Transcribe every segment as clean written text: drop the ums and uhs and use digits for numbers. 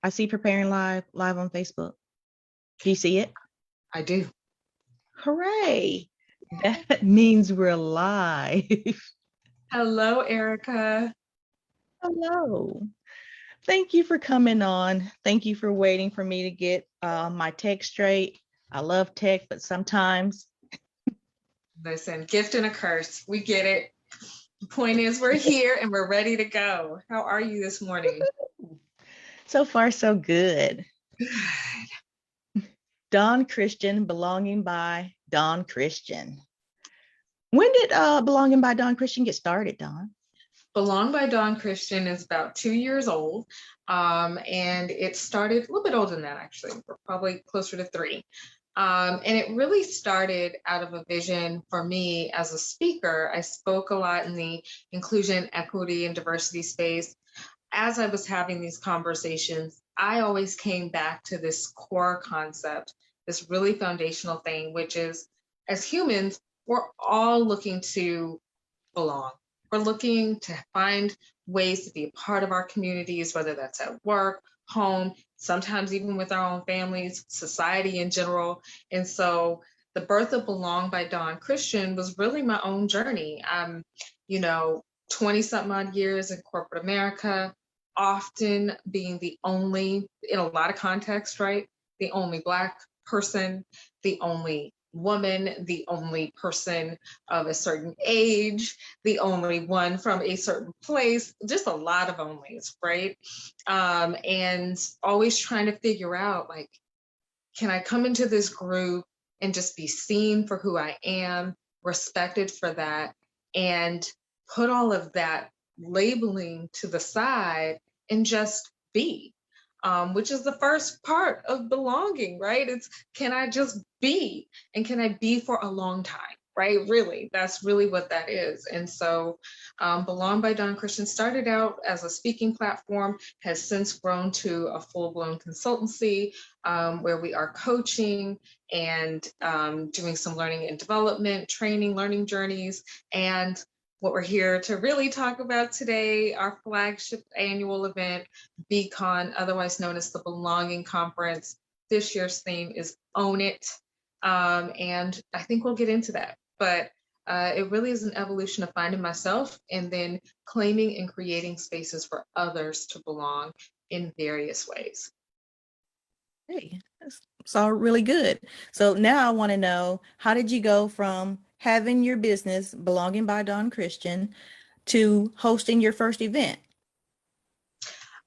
I see preparing live on Facebook. Do you see it? I do. Hooray. That means we're live. Hello, Erica. Hello. Thank you for coming on. Thank you for waiting for me to get my tech straight. I love tech, but sometimes. Listen, gift and a curse. We get it. The point is, we're here and we're ready to go. How are you this morning? So far, so good. Dawn Christian, belonging by Dawn Christian. When did belonging by Dawn Christian get started, Dawn? Belong by Dawn Christian is about 2 years old. And it started a little bit older than that, actually. We're probably closer to 3. And it really started out of a vision for me as a speaker. I spoke a lot in the inclusion, equity, and diversity space. As I was having these conversations, I always came back to this core concept, this really foundational thing, which is, as humans, we're all looking to belong. We're looking to find ways to be a part of our communities, whether that's at work, home, sometimes even with our own families, society in general. And so the birth of Belong by Dawn Christian was really my own journey. 20 something odd years in corporate America, often being the only, in a lot of contexts, right? The only Black person, the only woman, the only person of a certain age, the only one from a certain place, just a lot of onlys, right? And always trying to figure out, like, can I come into this group and just be seen for who I am, respected for that, and put all of that labeling to the side and just be, which is the first part of belonging, right? It's, can I just be, and can I be for a long time, right? Really, that's really what that is. And so Belong by Dawn Christian started out as a speaking platform, has since grown to a full-blown consultancy where we are coaching and doing some learning and development, training, learning journeys, and what we're here to really talk about today, our flagship annual event, BCON, otherwise known as the Belonging Conference. This year's theme is Own It. And I think we'll get into that. But it really is an evolution of finding myself and then claiming and creating spaces for others to belong in various ways. Hey, that's all really good. So now I want to know, how did you go from having your business, Belonging by Dawn Christian, to hosting your first event?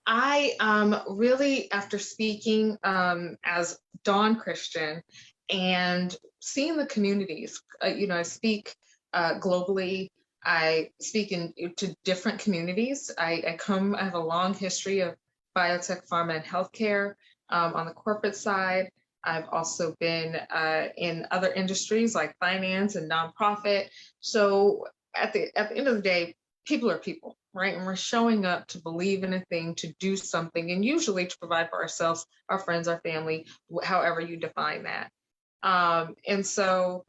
I really, after speaking as Dawn Christian and seeing the communities, I speak globally. I speak to different communities. I have a long history of biotech, pharma, and healthcare on the corporate side. I've also been in other industries like finance and nonprofit. So at the end of the day, people are people, right? And we're showing up to believe in a thing, to do something, and usually to provide for ourselves, our friends, our family, however you define that. And so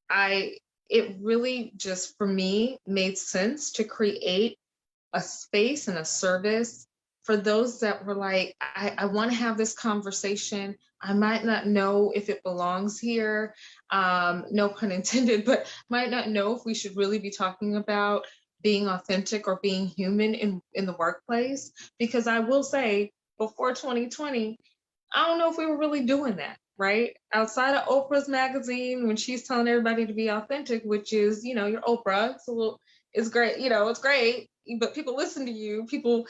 it really just, for me, made sense to create a space and a service for those that were like, I want to have this conversation. I might not know if it belongs here, no pun intended, but might not know if we should really be talking about being authentic or being human in the workplace. Because I will say, before 2020, I don't know if we were really doing that, right? Outside of Oprah's magazine, when she's telling everybody to be authentic, which is, your Oprah, it's great, it's great, but people listen to you, people,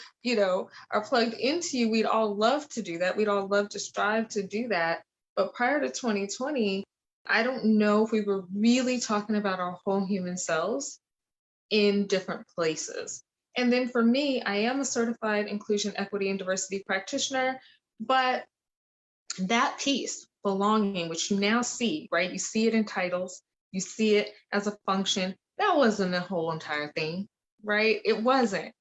are plugged into you. We'd all love to do that. We'd all love to strive to do that. But prior to 2020, I don't know if we were really talking about our whole human selves in different places. And then for me, I am a certified inclusion, equity, and diversity practitioner, but that piece, belonging, which you now see, right? You see it in titles, you see it as a function. That wasn't the whole entire thing, right? It wasn't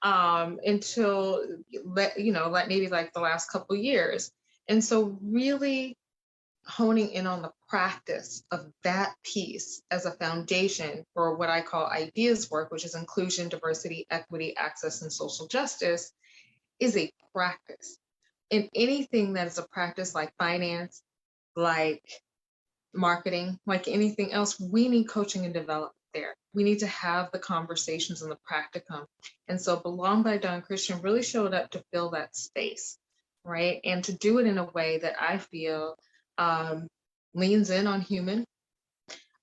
until maybe like the last couple of years. And so really honing in on the practice of that piece as a foundation for what I call ideas work, which is inclusion, diversity, equity, access, and social justice, is a practice. in anything that is a practice like finance, like marketing, like anything else, we need coaching and development there. We need to have the conversations and the practicum. And so Belong by Don Christian really showed up to fill that space, right? And to do it in a way that I feel leans in on human,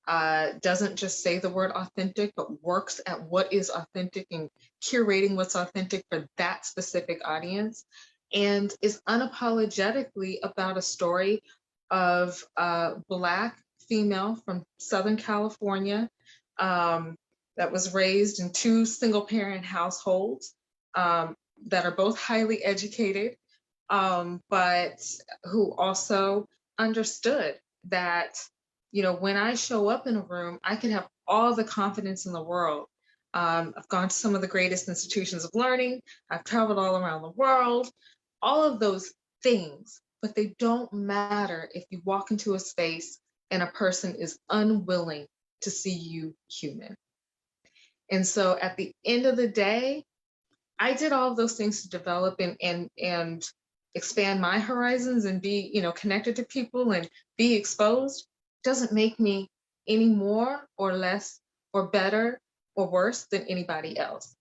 doesn't just say the word authentic, but works at what is authentic and curating what's authentic for that specific audience, and is unapologetically about a story of a Black female from Southern California that was raised in two single parent households that are both highly educated, but who also understood that, you know, when I show up in a room, I can have all the confidence in the world. I've gone to some of the greatest institutions of learning. I've traveled all around the world, all of those things, but they don't matter if you walk into a space and a person is unwilling to see you human. And so at the end of the day, I did all of those things to develop and expand my horizons and be, you know, connected to people and be exposed. Doesn't make me any more or less or better or worse than anybody else.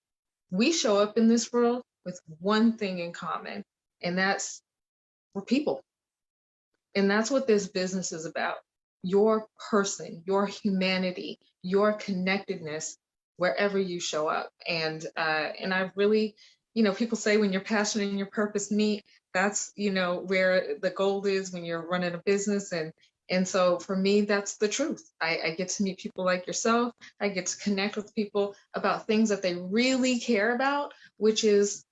We show up in this world with one thing in common, and that's we're people. And that's what this business is about. Your person, your humanity, your connectedness wherever you show up. And I really, you know, people say when your passion and your purpose meet, that's, you know, where the gold is when you're running a business. And so for me, that's the truth. I get to meet people like yourself. I get to connect with people about things that they really care about, which is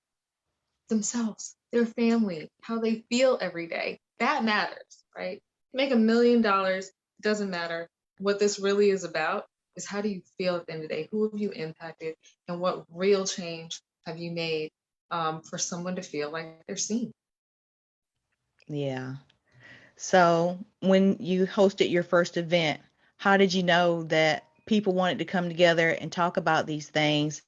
themselves, their family, how they feel every day. That matters, right? Make $1 million, doesn't matter. What this really is about is how do you feel at the end of the day? Who have you impacted? And what real change have you made for someone to feel like they're seen? Yeah. So when you hosted your first event, how did you know that people wanted to come together and talk about these things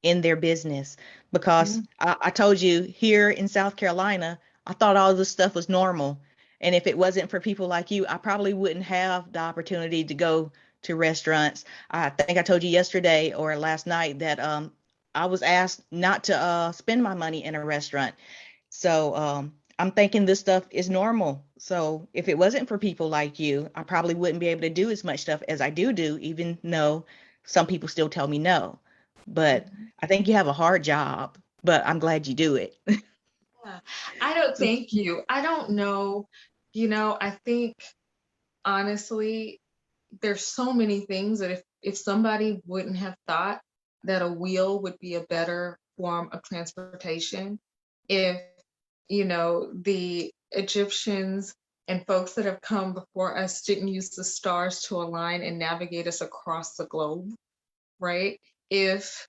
in their business? Because Mm. I told you here in South Carolina, I thought all this stuff was normal. And if it wasn't for people like you, I probably wouldn't have the opportunity to go to restaurants. I think I told you yesterday or last night that I was asked not to spend my money in a restaurant. So I'm thinking this stuff is normal. So if it wasn't for people like you, I probably wouldn't be able to do as much stuff as I do, even though some people still tell me no. But I think you have a hard job, but I'm glad you do it. Yeah. I don't So, thank you. I don't know. You know, I think honestly, there's so many things that if somebody wouldn't have thought that a wheel would be a better form of transportation, if you know the Egyptians and folks that have come before us didn't use the stars to align and navigate us across the globe, right? If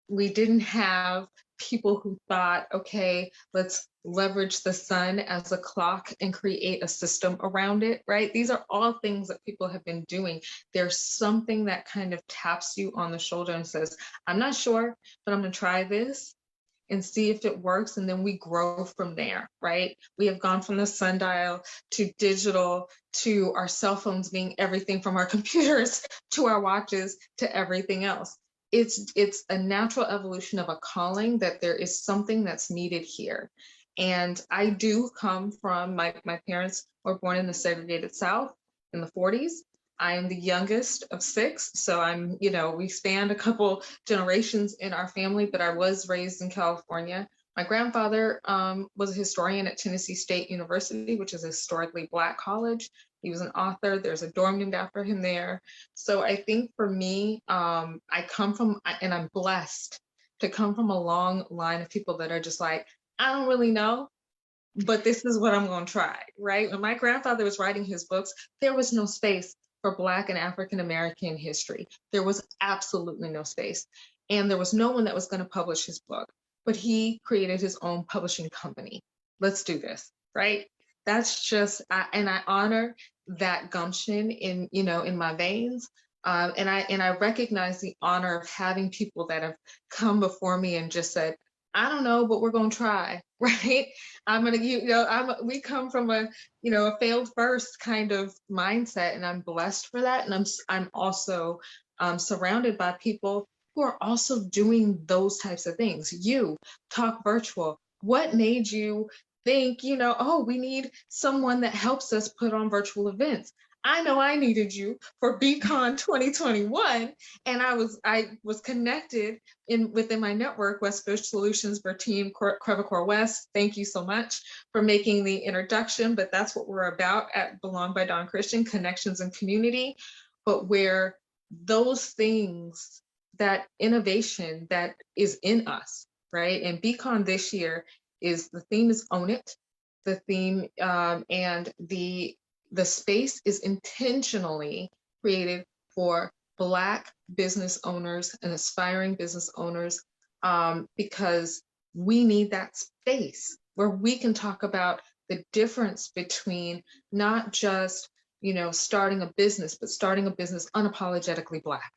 we didn't have people who thought, okay, let's leverage the sun as a clock and create a system around it, right? These are all things that people have been doing. There's something that kind of taps you on the shoulder and says, I'm not sure, but I'm going to try this and see if it works. And then we grow from there, right? We have gone from the sundial to digital to our cell phones being everything from our computers to our watches to everything else. It's a natural evolution of a calling that there is something that's needed here. And I do come from my parents were born in the segregated South in the 40s. I am the youngest of six, so I'm, you know, we spanned a couple generations in our family, but I was raised in California. My grandfather was a historian at Tennessee State University, which is a historically Black college. He was an author. There's a dorm named after him there. So I think for me, I come from, and I'm blessed to come from a long line of people that are just like, I don't really know, but this is what I'm going to try, right? When my grandfather was writing his books, there was no space for Black and African American history. There was absolutely no space. And there was no one that was going to publish his book, but he created his own publishing company. Let's do this, right? That's just, and I honor that gumption in, you know, in my veins. And I recognize the honor of having people that have come before me and just said, I don't know, but we're going to try, right? I'm going to, we come from a failed first kind of mindset, and I'm blessed for that. And I'm also surrounded by people who are also doing those types of things. You talk virtual. What made you think, oh, we need someone that helps us put on virtual events? I know I needed you for BCON 2021, and I was connected within my network, West Bush Solutions for Team Crevecore West. Thank you so much for making the introduction, but that's what we're about at Belong by Dawn Christian, connections and community, but where those things, that innovation that is in us, right? And BCON this year the theme is Own It. The theme and the space is intentionally created for Black business owners and aspiring business owners, because we need that space where we can talk about the difference between not just, starting a business, but starting a business unapologetically Black,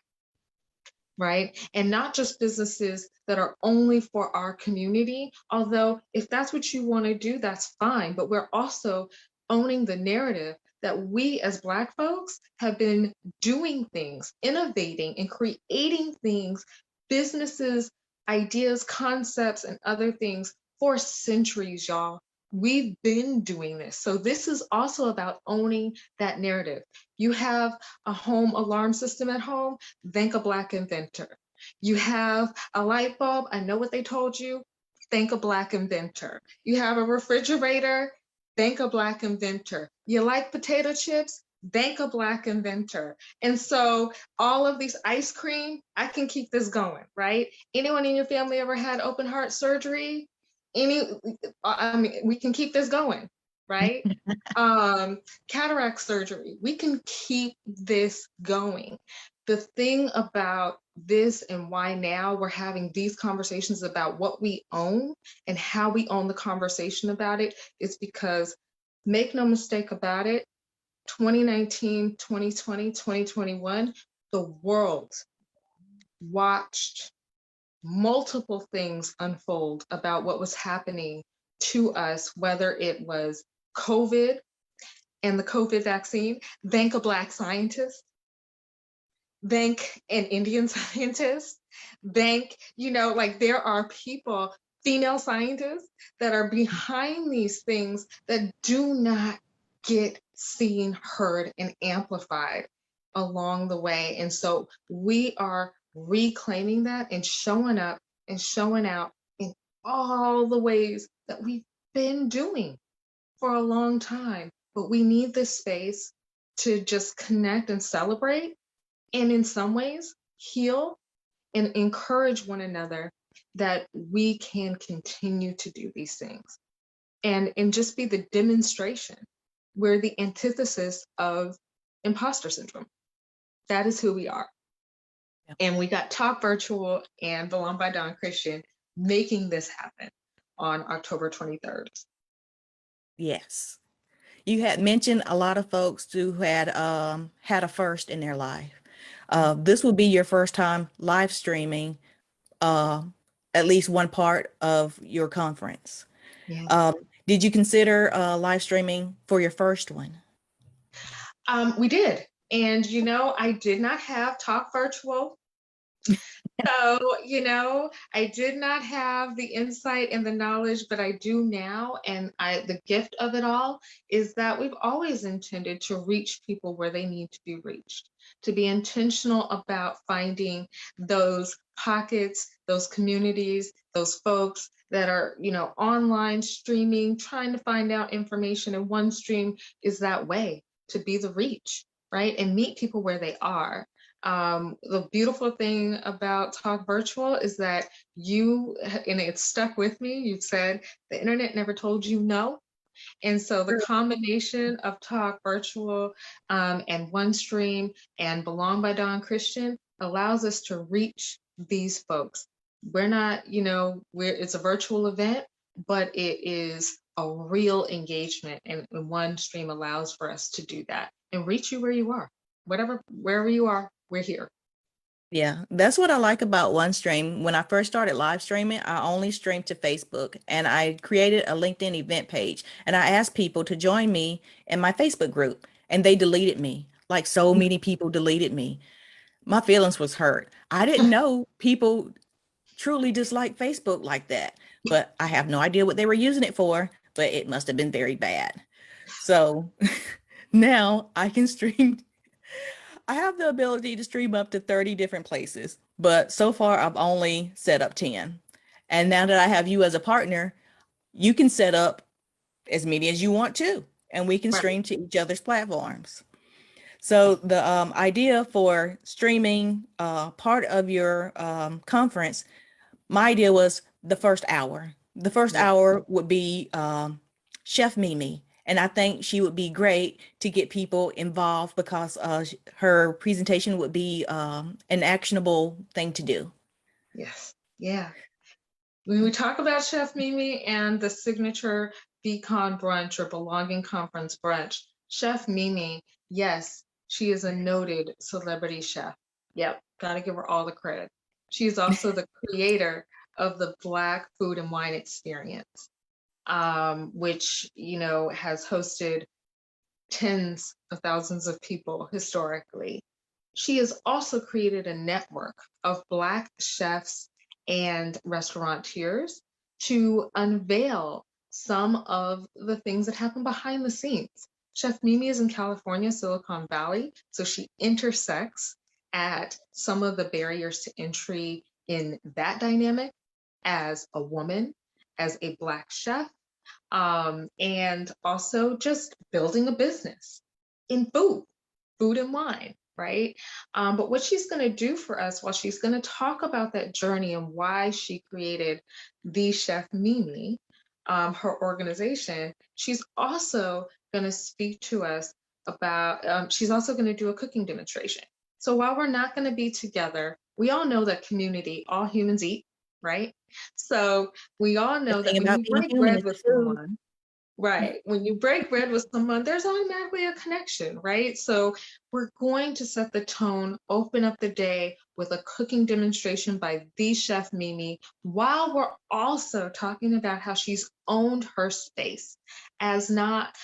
right? And not just businesses that are only for our community, although if that's what you want to do, that's fine. But we're also owning the narrative that we as Black folks have been doing things, innovating and creating things, businesses, ideas, concepts, and other things for centuries, y'all. We've been doing this. So this is also about owning that narrative. You have a home alarm system at home, thank a Black inventor. You have a light bulb, I know what they told you, thank a Black inventor. You have a refrigerator, thank a Black inventor. You like potato chips, thank a Black inventor. And so all of these ice cream, I can keep this going, right? Anyone in your family ever had open heart surgery? We can keep this going, right? Cataract surgery, we can keep this going. The thing about this and why now we're having these conversations about what we own and how we own the conversation about it is because, make no mistake about it, 2019, 2020, 2021, the world watched multiple things unfold about what was happening to us, whether it was COVID and the COVID vaccine. Thank a Black scientist, thank an Indian scientist, thank, there are people, female scientists, that are behind these things that do not get seen, heard, and amplified along the way. And so we are reclaiming that and showing up and showing out in all the ways that we've been doing for a long time. But we need this space to just connect and celebrate, and in some ways heal and encourage one another that we can continue to do these things, and just be the demonstration. We're the antithesis of imposter syndrome. That is who we are. Yeah. And we got Talk Virtual and Belong by Dawn Christian making this happen on October 23rd. Yes. You had mentioned a lot of folks who had a first in their life. This will be your first time live streaming uh, at least one part of your conference. Yes. Um, did you consider live streaming for your first one? We did. And, I did not have Talk Virtual. So, I did not have the insight and the knowledge, but I do now. And the gift of it all is that we've always intended to reach people where they need to be reached, to be intentional about finding those pockets, those communities, those folks that are, online streaming, trying to find out information. And OneStream is that way to be the reach, right? And meet people where they are. The beautiful thing about Talk Virtual is that and it's stuck with me, you've said the internet never told you no. And so the combination of Talk Virtual and OneStream and Belong by Dawn Christian allows us to reach these folks. We're not, it's a virtual event, but it is a real engagement. And OneStream allows for us to do that and reach you where you are, wherever you are, we're here. Yeah, that's what I like about OneStream. When I first started live streaming, I only streamed to Facebook and I created a LinkedIn event page and I asked people to join me in my Facebook group and they deleted me. Like so many people deleted me. My feelings was hurt. I didn't know people truly dislike Facebook like that, but I have no idea what they were using it for, but it must have been very bad. So now I can stream. I have the ability to stream up to 30 different places, but so far I've only set up 10. And now that I have you as a partner, you can set up as many as you want to, and we can Right. stream to each other's platforms. So the idea for streaming part of your conference, my idea was the first hour. The first Yeah. hour would be Chef Mimi. And I think she would be great to get people involved because her presentation would be an actionable thing to do. Yes. Yeah. When we talk about Chef Mimi and the signature BCON brunch or belonging conference brunch, Chef Mimi, yes, she is a noted celebrity chef. Yep, gotta give her all the credit. She is also the creator of the Black Food and Wine Experience, which has hosted tens of thousands of people historically. She has also created a network of Black chefs and restaurateurs to unveil some of the things that happen behind the scenes. Chef Mimi is in California, Silicon Valley, so she intersects at some of the barriers to entry in that dynamic as a woman, as a Black chef, and also just building a business in food and wine, right? But what she's going to do for us, while she's going to talk about that journey and why she created the Chef Mimi, her organization, she's also going to speak to us about, she's also going to do a cooking demonstration. So while we're not going to be together, we all know that community, all humans eat, right? So we all The know that thing when about you being break human bread is the with food. someone, right. When you break bread with someone, there's automatically a connection, right? So we're going to set the tone, open up the day with a cooking demonstration by the Chef Mimi, while we're also talking about how she's owned her space as not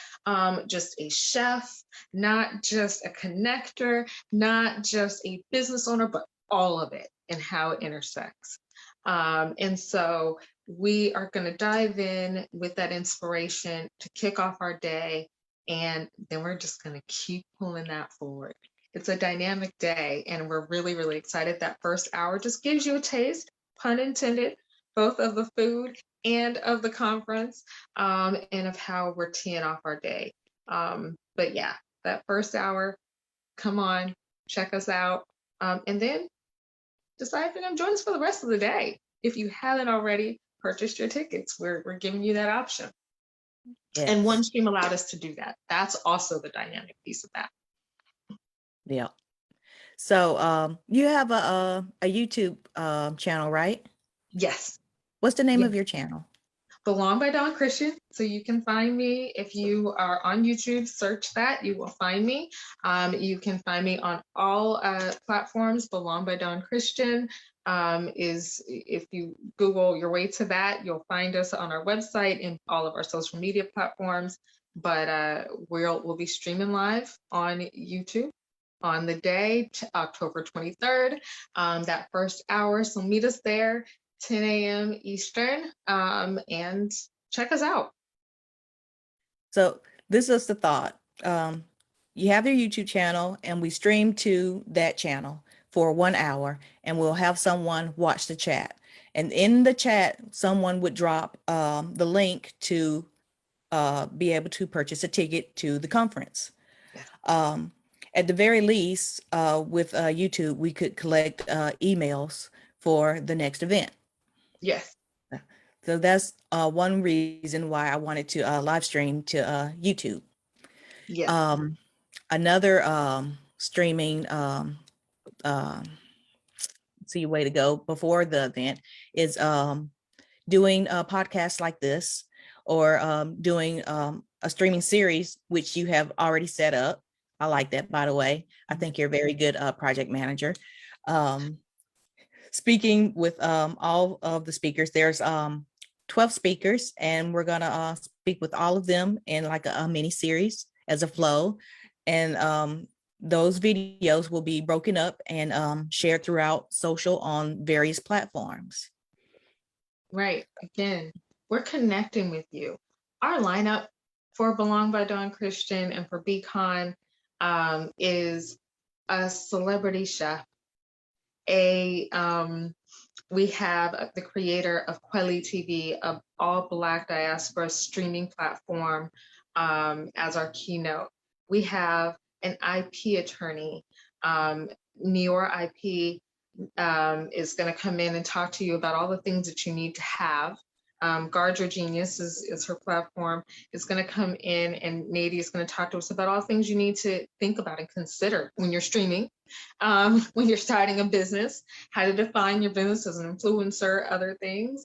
just a chef, not just a connector, not just a business owner, but all of it and how it intersects. And so we are going to dive in with that inspiration to kick off our day. And then we're just going to keep pulling that forward. It's a dynamic day, and we're really, really excited. That first hour just gives you a taste, pun intended, both of the food and of the conference, and of how we're teeing off our day. But yeah, that first hour, come on, check us out. And then decide to join us for the rest of the day. If you haven't already purchased your tickets, we're giving you that option. And Yes. OneStream allowed us to do that. That's also the dynamic piece of that. Yeah. So you have a YouTube channel, right? Yes. What's the name Yes. of your channel? Belong by Dawn Christian. So you can find me if you are on YouTube, search that, you will find me. You can find me on all platforms. Belong by Dawn Christian is, if you Google your way to that, you'll find us on our website and all of our social media platforms. But we'll be streaming live on YouTube on the day, October 23rd, that first hour. So meet us there. 10 a.m. Eastern, and check us out. So this is the thought. You have your YouTube channel and we stream to that channel for 1 hour and we'll have someone watch the chat. And in the chat, someone would drop the link to be able to purchase a ticket to the conference. Yes. Um, at the very least, with YouTube, we could collect emails for the next event. Yes. So that's one reason why I wanted to live stream to YouTube. Yes. Um, Another streaming um, see way to go before the event is doing podcasts like this or doing a streaming series, which you have already set up. I like that, by the way. I think you're a very good project manager. um, speaking with all of the speakers. There's 12 speakers, and we're gonna speak with all of them in like a mini series as a flow. And those videos will be broken up and shared throughout social on various platforms. Right. Again, we're connecting with you. Our lineup for Belong by Dawn Christian and for BCON is a celebrity chef, a we have the creator of Quelly TV, of all Black diaspora streaming platform, as our keynote. We have an IP attorney, Neor IP, is going to come in and talk to you about all the things that you need to have. Guard Your Genius is her platform. It's going to come in, and Nady is going to talk to us about all the things you need to think about and consider when you're streaming, when you're starting a business, how to define your business as an influencer, other things.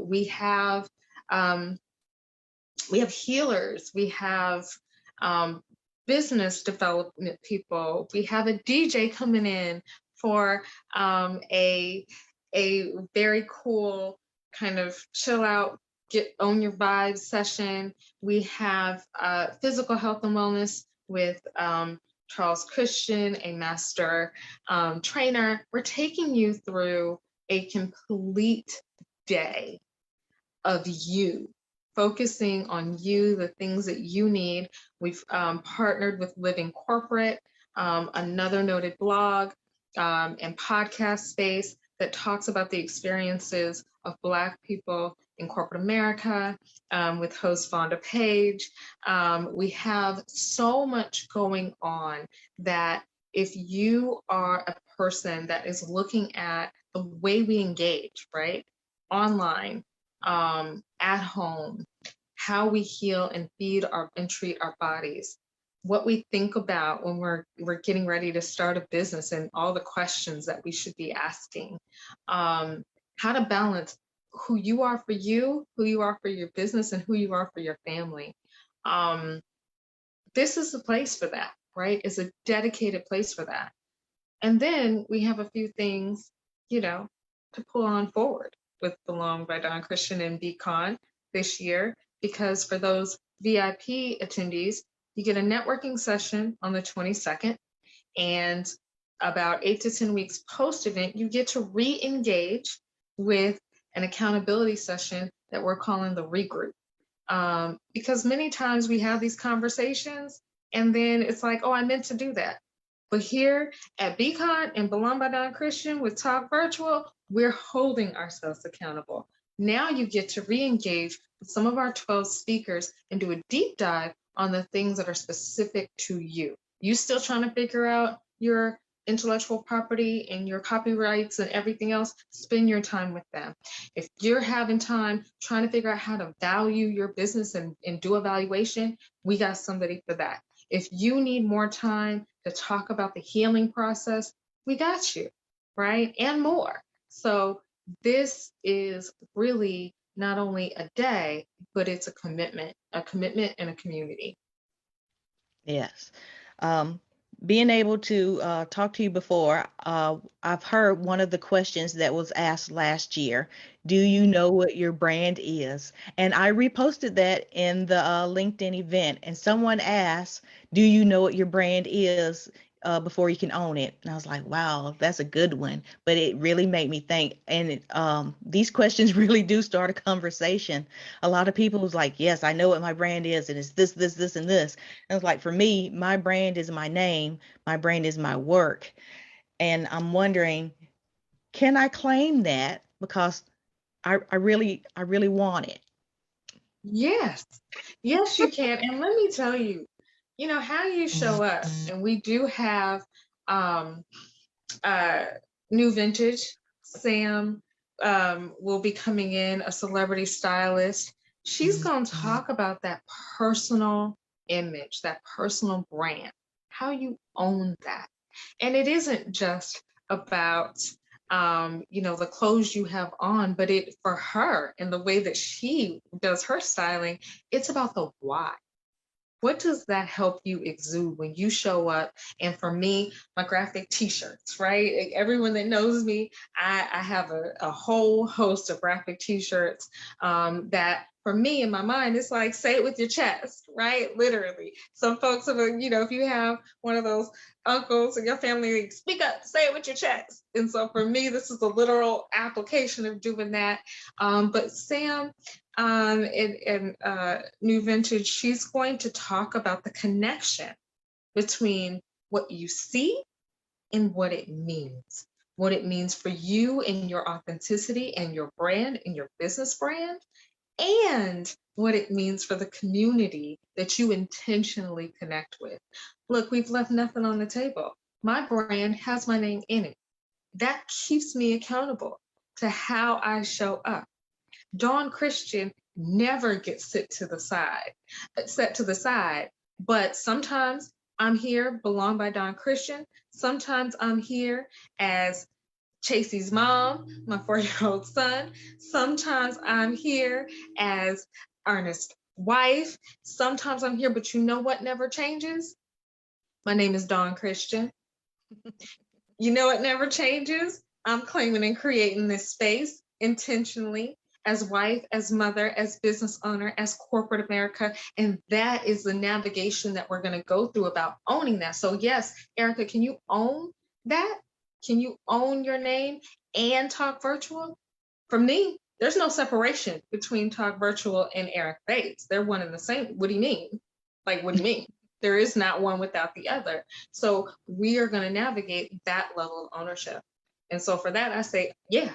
We have healers. We have business development people. We have a DJ coming in for a very cool kind of chill out, get on your vibes session. We have physical health and wellness with Charles Christian, a master trainer. We're taking you through a complete day of you, focusing on you, the things that you need. We've partnered with Living Corporate, another noted blog and podcast space that talks about the experiences of Black people in corporate America, with host Vonda Page. We have so much going on that if you are a person that is looking at the way we engage, right, online, at home, how we heal and feed and treat our bodies, what we think about when we're getting ready to start a business, and all the questions that we should be asking, how to balance who you are for you, who you are for your business, and who you are for your family. This is the place for that, right? It's a dedicated place for that. And then we have a few things, to pull on forward with Belong by Dawn Christian and BCON this year, because for those VIP attendees, you get a networking session on the 22nd, and about 8 to 10 weeks post-event, you get to re-engage with an accountability session that we're calling the regroup. Because many times we have these conversations and then it's like, oh, I meant to do that. But here at BCON and Belong by Dawn Christian with Talk Virtual, we're holding ourselves accountable. Now you get to re-engage with some of our 12 speakers and do a deep dive on the things that are specific to you. You still trying to figure out your intellectual property and your copyrights and everything else, spend your time with them. If you're having time trying to figure out how to value your business and do evaluation, we got somebody for that. If you need more time to talk about the healing process, we got you, right? And more. So this is really not only a day, but it's a commitment and a community. Yes. Being able to talk to you before, I've heard one of the questions that was asked last year. Do you know what your brand is? And I reposted that in the LinkedIn event, and someone asked, do you know what your brand is before you can own it? And I was like, wow, that's a good one. But it really made me think. And these questions really do start a conversation. A lot of people was like, yes, I know what my brand is, and it's this, this, this, and this. And it's like, for me, my brand is my name. My brand is my work. And I'm wondering, can I claim that? Because I really want it. Yes, yes, you can. And let me tell you, how you show up. And we do have uh, new vintage. Sam will be coming in, a celebrity stylist. She's going to talk about that personal image, that personal brand, how you own that. And it isn't just about the clothes you have on, but it for her and the way that she does her styling, it's about the why. What does that help you exude when you show up? And for me, my graphic t-shirts, right? Everyone that knows me, I have a whole host of graphic t-shirts that for me in my mind, it's like, say it with your chest, right? Literally. Some folks have, if you have one of those uncles in your family, like, speak up, say it with your chest. And so for me, this is a literal application of doing that. But Sam, in New Vintage, she's going to talk about the connection between what you see and what it means for you and your authenticity and your brand and your business brand, and what it means for the community that you intentionally connect with. Look, we've left nothing on the table. My brand has my name in it. That keeps me accountable to how I show up. Dawn Christian never gets set to the side. But sometimes I'm here, belong by Dawn Christian. Sometimes I'm here as Chasey's mom, my 4-year-old son. Sometimes I'm here as Ernest's wife. Sometimes I'm here, but you know what never changes? My name is Dawn Christian. You know what never changes? I'm claiming and creating this space intentionally as wife, as mother, as business owner, as corporate America. And that is the navigation that we're going to go through about owning that. So yes, Ericka, can you own that? Can you own your name and Talk Virtual? For me, there's no separation between Talk Virtual and Eric Bates. They're one and the same. What do you mean? Like, what do you mean? There is not one without the other. So we are going to navigate that level of ownership. And so for that, I say, yeah.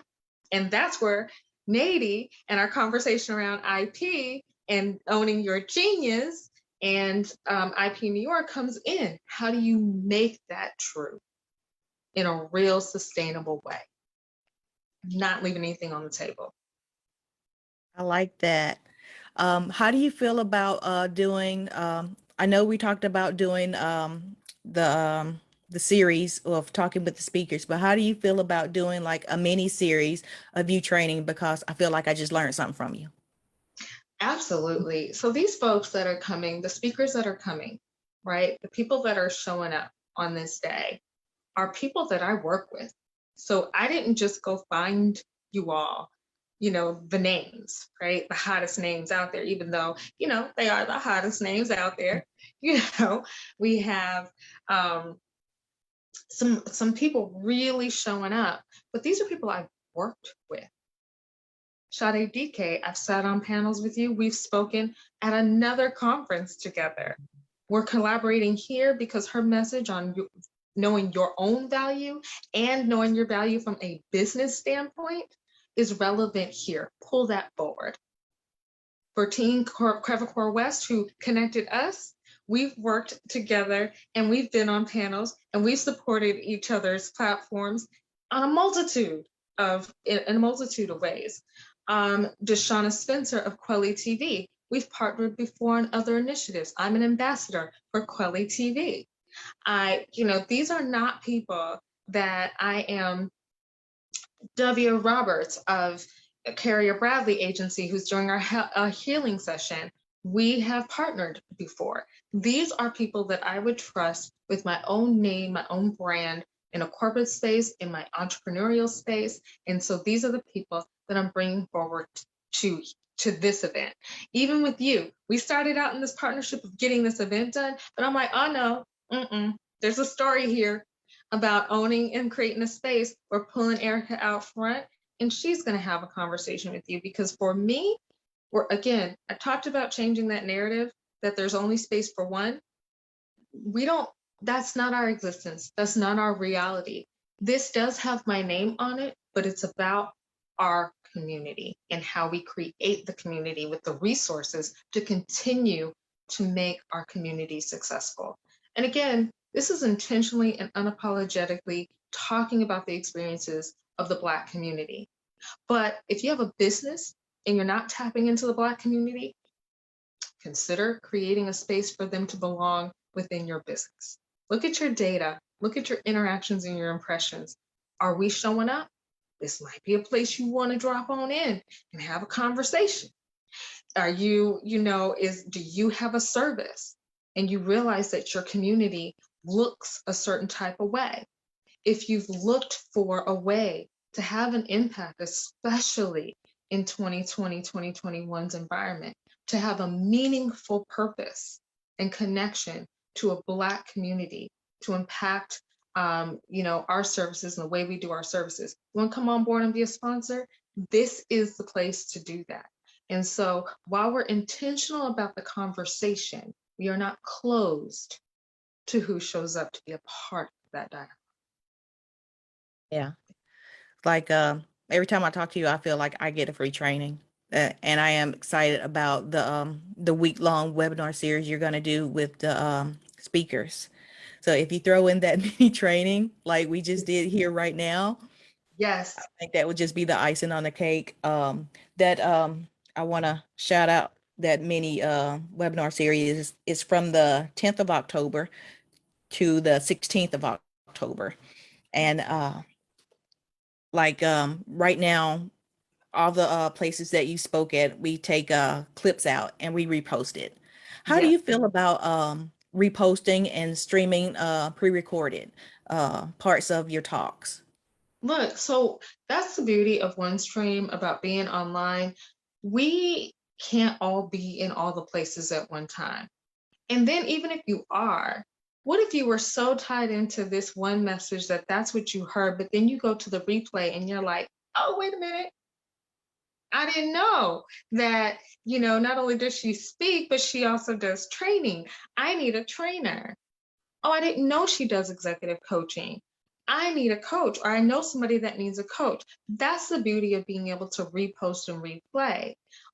And that's where Nady and our conversation around IP and owning your genius and IP New York comes in. How do you make that true in a real sustainable way? Not leaving anything on the table. I like that. How do you feel about doing? I know we talked about doing the um, the series of talking with the speakers, but how do you feel about doing like a mini series of you training? Because I feel like I just learned something from you. Absolutely. So these folks that are coming, the speakers that are coming, right? The people that are showing up on this day are people that I work with. So I didn't just go find you all, the names, right? The hottest names out there, even though, they are the hottest names out there. We have some people really showing up, but these are people I've worked with. Sade DK, I've sat on panels with you. We've spoken at another conference together. We're collaborating here because her message on knowing your own value and knowing your value from a business standpoint is relevant here. Pull that forward. For Team Crevacore West, who connected us, we've worked together and we've been on panels and we've supported each other's platforms on in a multitude of ways. Deshauna Spencer of Quelly TV, we've partnered before on other initiatives. I'm an ambassador for Quelly TV. These are not people that I am. W. Roberts of Carrier Bradley Agency, who's doing our healing session. We have partnered before. These are people that I would trust with my own name, my own brand in a corporate space, in my entrepreneurial space. And so these are the people that I'm bringing forward to this event. Even with you, we started out in this partnership of getting this event done, but I'm like, oh no, there's a story here about owning and creating a space. We're pulling Ericka out front, and she's going to have a conversation with you, because for me, I talked about changing that narrative that there's only space for one. That's not our existence. That's not our reality. This does have my name on it, but it's about our community and how we create the community with the resources to continue to make our community successful. And again, this is intentionally and unapologetically talking about the experiences of the Black community. But if you have a business and you're not tapping into the Black community, consider creating a space for them to belong within your business. Look at your data, look at your interactions and your impressions. Are we showing up? This might be a place you want to drop on in and have a conversation. Do you have a service? and you realize that your community looks a certain type of way. If you've looked for a way to have an impact, especially in 2020, 2021's environment, to have a meaningful purpose and connection to a Black community, to impact our services and the way we do our services. You want to come on board and be a sponsor? This is the place to do that. And so while we're intentional about the conversation, we are not closed to who shows up to be a part of that dialogue. Yeah. Like every time I talk to you, I feel like I get a free training. And I am excited about the week-long webinar series you're going to do with the speakers. So if you throw in that mini training like we just did here right now, I Yes. think that would just be the icing on the cake. That I want to shout out that mini webinar series is from the 10th of October to the 16th of October. And right now, all the places that you spoke at, we take clips out and we repost it. How do Yes. you feel about reposting and streaming pre-recorded parts of your talks? Look, so that's the beauty of OneStream about being online. We can't all be in all the places at one time. And then even if you are, what if you were so tied into this one message that that's what you heard, but then you go to the replay and you're like, oh, wait a minute. I didn't know that, not only does she speak, but she also does training. I need a trainer. Oh, I didn't know she does executive coaching. I need a coach, or I know somebody that needs a coach. That's the beauty of being able to repost and replay.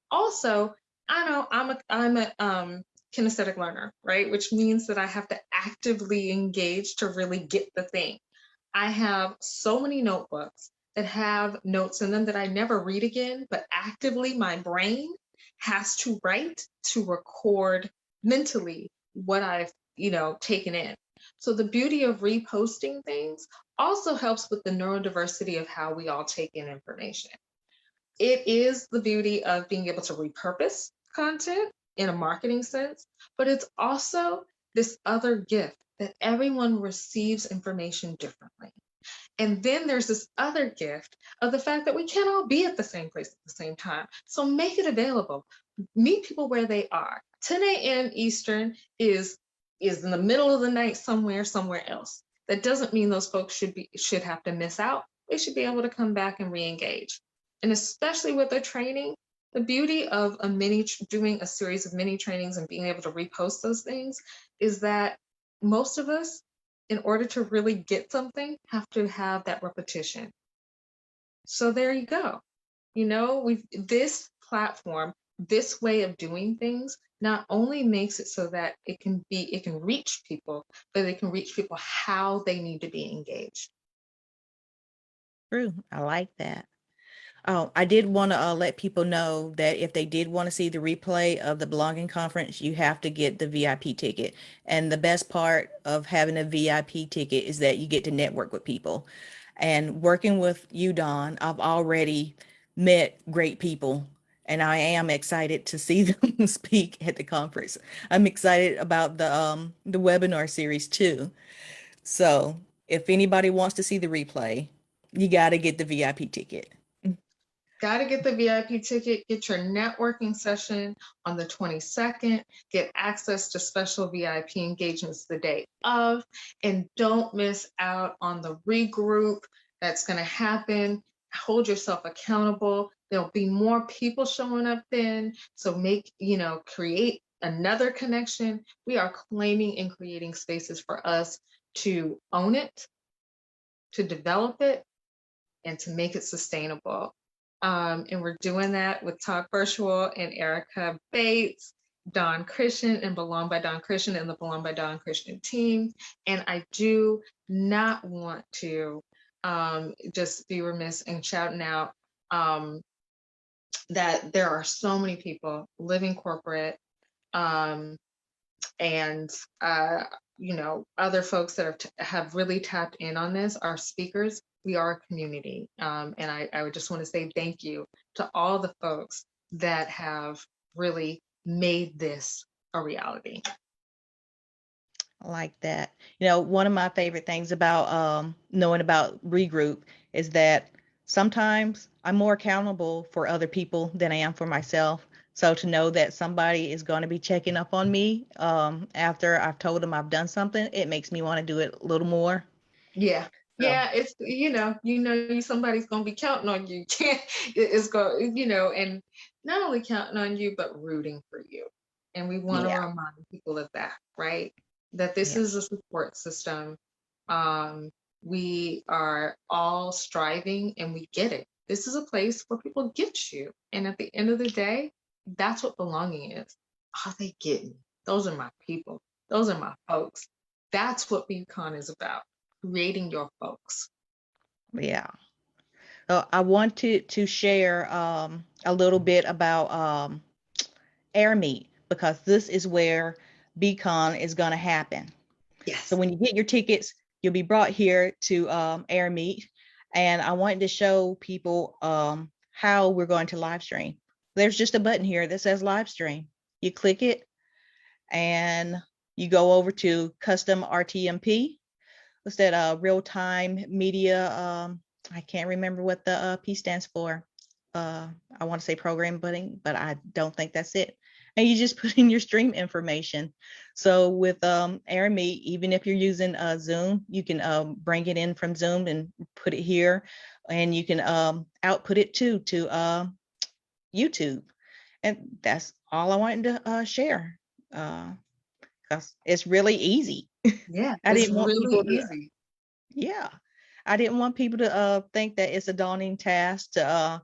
Also, I know I'm a kinesthetic learner, right? Which means that I have to actively engage to really get the thing. I have so many notebooks that have notes in them that I never read again, but actively my brain has to write to record mentally what I've, taken in. So the beauty of reposting things also helps with the neurodiversity of how we all take in information. It is the beauty of being able to repurpose content in a marketing sense, but it's also this other gift that everyone receives information differently. And then there's this other gift of the fact that we can't all be at the same place at the same time. So make it available. Meet people where they are. 10 a.m. Eastern is in the middle of the night somewhere else. That doesn't mean those folks should have to miss out. They should be able to come back and re-engage. And especially with the training, the beauty of doing a series of mini trainings and being able to repost those things is that most of us, in order to really get something, have to have that repetition. So there you go. This platform, this way of doing things not only makes it so that it can reach people, but it can reach people how they need to be engaged. True. I like that. Oh, I did want to let people know that if they did want to see the replay of the blogging conference, you have to get the VIP ticket. And the best part of having a VIP ticket is that you get to network with people. And working with you, Don, I've already met great people, and I am excited to see them speak at the conference. I'm excited about the webinar series too. So if anybody wants to see the replay, you got to get the VIP ticket. Got to get the VIP ticket, get your networking session on the 22nd, get access to special VIP engagements the day of, and don't miss out on the regroup that's going to happen. Hold yourself accountable. There'll be more people showing up then. So create another connection. We are claiming and creating spaces for us to own it, to develop it, and to make it sustainable. And we're doing that with Talk Virtual and Ericka Bates, Don Christian, and Belong by Don Christian and the Belong by Don Christian team. And I do not want to just be remiss in shouting out that there are so many people living corporate um, and other folks that have really tapped in on this, our speakers. We are a community, and I would just want to say thank you to all the folks that have really made this a reality. I like that. One of my favorite things about knowing about Regroup is that sometimes I'm more accountable for other people than I am for myself. So to know that somebody is going to be checking up on me after I've told them I've done something, it makes me want to do it a little more. Yeah. So Yeah, it's somebody's gonna be counting on you. It's going, and not only counting on you, but rooting for you. And we want to yeah, remind people of that, right? That this yeah, is a support system. Um, we are all striving and we get it. This is a place where people get you. And at the end of the day, that's what belonging is. Are they getting me? Those are my people. Those are my folks. That's what BCON is about, creating your folks. yeah. I wanted to share a little bit about air meet because this is where BCON is going to happen. So Yes. when you get your tickets, you'll be brought here to Air Meet, and I wanted to show people how we're going to live stream. There's just a button here that says live stream. You click it, and you go over to custom RTMP. What's that? Real time media. I can't remember what the P stands for. I want to say program button, but I don't think that's it. And you just put in your stream information. So with AirMeet, even if you're using Zoom, you can bring it in from Zoom and put it here, and you can output it too to YouTube. And that's all I wanted to share. Because it's really easy. Yeah, I it's didn't want really people to, easy. yeah, I didn't want people to think that it's a daunting task to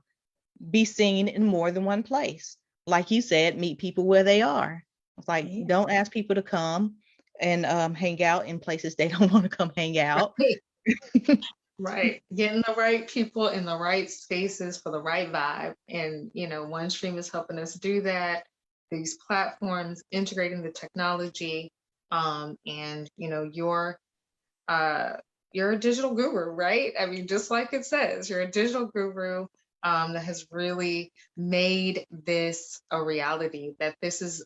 be seen in more than one place. Like you said, meet people where they are. It's like, Yeah. don't ask people to come and hang out in places they don't want to come hang out. Right. Right. Getting the right people in the right spaces for the right vibe. And, OneStream is helping us do that. These platforms, integrating the technology, and uh, you're a digital guru, right? I mean, just like it says, you're a digital guru that has really made this a reality. That this is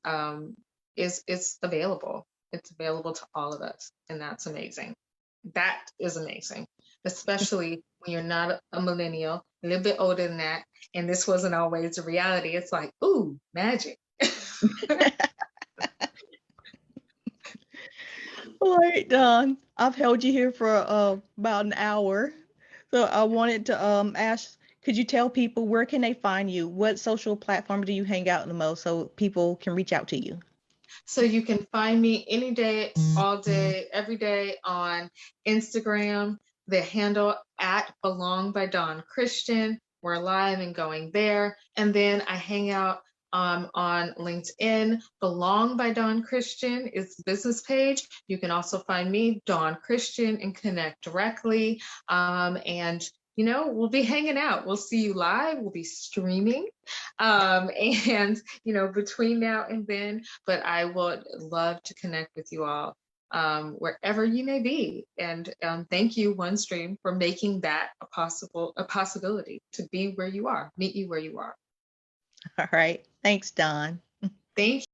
it's available. It's available to all of us, and that's amazing. That is amazing, especially when you're not a millennial, a little bit older than that, and this wasn't always a reality. It's like, ooh, magic. All right, Don. I've held you here for about an hour. So I wanted to ask, could you tell people where can they find you? What social platform do you hang out the most so people can reach out to you? So you can find me any day, all day, every day on Instagram, the handle at Belong by Dawn Christian. We're live and going there. And then I hang out on LinkedIn. Belong by Dawn Christian is the business page. You can also find me, Dawn Christian, and connect directly. And we'll be hanging out. We'll see you live. We'll be streaming. And, between now and then, but I would love to connect with you all wherever you may be. And thank you, OneStream, for making that a possibility to be where you are, meet you where you are. All right. Thanks, Don. Thank